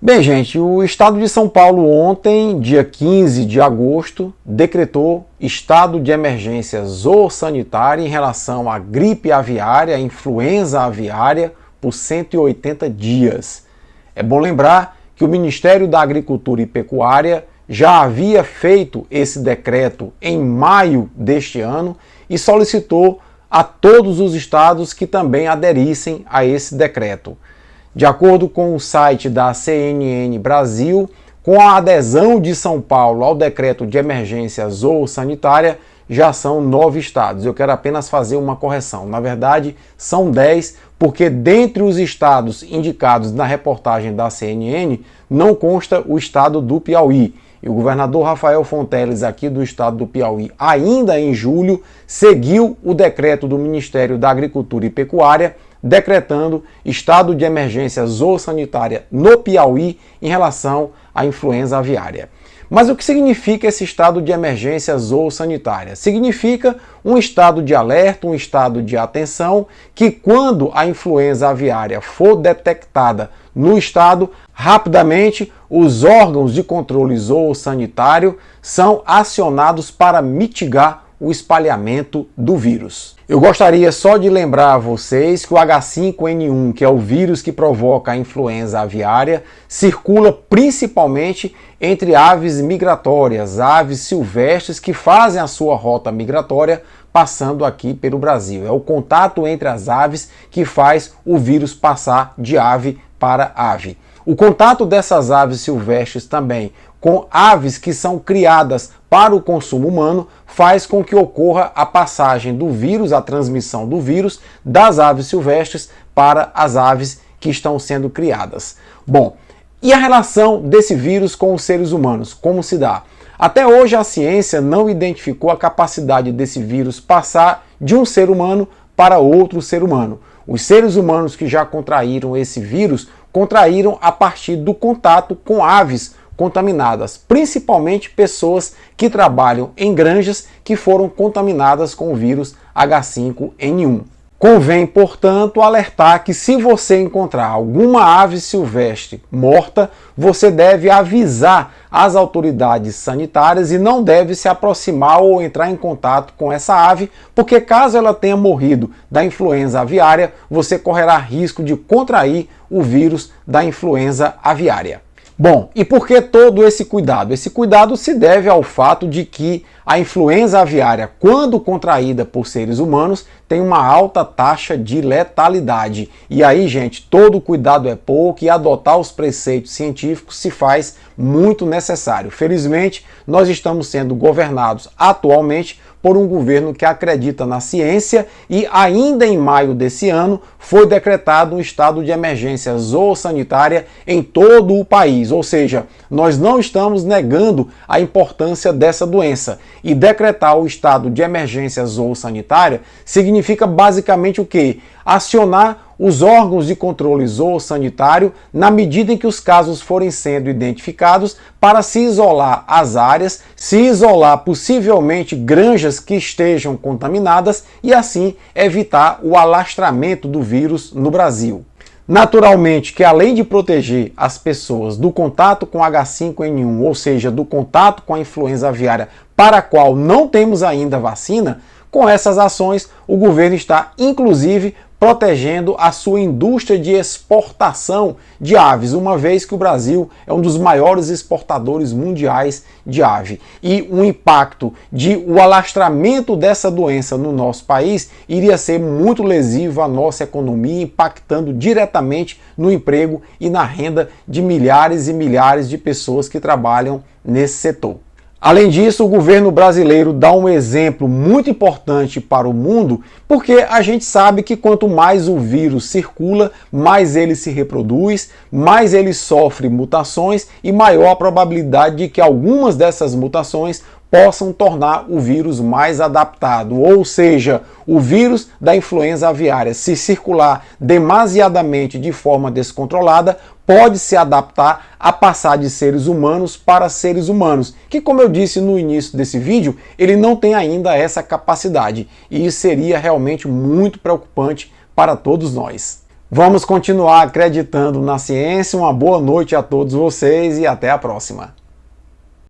Bem, gente, o estado de São Paulo ontem, dia 15 de agosto, decretou estado de emergência zoossanitária em relação à gripe aviária, à influenza aviária, por 180 dias. É bom lembrar que o Ministério da Agricultura e Pecuária já havia feito esse decreto em maio deste ano e solicitou a todos os estados que também aderissem a esse decreto. De acordo com o site da CNN Brasil, com a adesão de São Paulo ao decreto de emergência zoossanitária, já são 9 estados. Eu quero apenas fazer uma correção. Na verdade, são 10, porque dentre os estados indicados na reportagem da CNN, não consta o estado do Piauí. E o governador Rafael Fonteles, aqui do estado do Piauí, ainda em julho, seguiu o decreto do Ministério da Agricultura e Pecuária, decretando estado de emergência zoossanitária no Piauí em relação à influenza aviária. Mas o que significa esse estado de emergência zoossanitária? Significa um estado de alerta, um estado de atenção, que quando a influenza aviária for detectada no estado, rapidamente os órgãos de controle zoossanitário são acionados para mitigar o espalhamento do vírus. Eu gostaria só de lembrar a vocês que o H5N1, que é o vírus que provoca a influenza aviária, circula principalmente entre aves migratórias, aves silvestres que fazem a sua rota migratória passando aqui pelo Brasil. É o contato entre as aves que faz o vírus passar de ave para ave. O contato dessas aves silvestres também com aves que são criadas para o consumo humano faz com que ocorra a passagem do vírus, a transmissão do vírus das aves silvestres para as aves que estão sendo criadas. Bom, e a relação desse vírus com os seres humanos? Como se dá? Até hoje a ciência não identificou a capacidade desse vírus passar de um ser humano para outro ser humano. Os seres humanos que já contraíram esse vírus contraíram a partir do contato com aves contaminadas, principalmente pessoas que trabalham em granjas que foram contaminadas com o vírus H5N1. Convém, portanto, alertar que se você encontrar alguma ave silvestre morta, você deve avisar as autoridades sanitárias e não deve se aproximar ou entrar em contato com essa ave, porque caso ela tenha morrido da influenza aviária, você correrá risco de contrair o vírus da influenza aviária. Bom, e por que todo esse cuidado? Esse cuidado se deve ao fato de que a influenza aviária, quando contraída por seres humanos, tem uma alta taxa de letalidade. E aí, gente, todo cuidado é pouco e adotar os preceitos científicos se faz muito necessário. Felizmente, nós estamos sendo governados atualmente por um governo que acredita na ciência e ainda em maio desse ano foi decretado um estado de emergência zoossanitária em todo o país, ou seja, nós não estamos negando a importância dessa doença. E decretar o estado de emergência zoossanitária significa basicamente o quê? Acionar os órgãos de controle zoossanitário na medida em que os casos forem sendo identificados para se isolar as áreas, se isolar possivelmente granjas que estejam contaminadas e assim evitar o alastramento do vírus no Brasil. Naturalmente que além de proteger as pessoas do contato com H5N1, ou seja, do contato com a influenza aviária para a qual não temos ainda vacina, com essas ações o governo está inclusive protegendo a sua indústria de exportação de aves, uma vez que o Brasil é um dos maiores exportadores mundiais de ave. E o impacto de o alastramento dessa doença no nosso país iria ser muito lesivo à nossa economia, impactando diretamente no emprego e na renda de milhares e milhares de pessoas que trabalham nesse setor. Além disso, o governo brasileiro dá um exemplo muito importante para o mundo, porque a gente sabe que quanto mais o vírus circula, mais ele se reproduz, mais ele sofre mutações e maior a probabilidade de que algumas dessas mutações possam tornar o vírus mais adaptado, ou seja, o vírus da influenza aviária, se circular demasiadamente de forma descontrolada, pode se adaptar a passar de seres humanos para seres humanos, que, como eu disse no início desse vídeo, ele não tem ainda essa capacidade, e isso seria realmente muito preocupante para todos nós. Vamos continuar acreditando na ciência. Uma boa noite a todos vocês e até a próxima.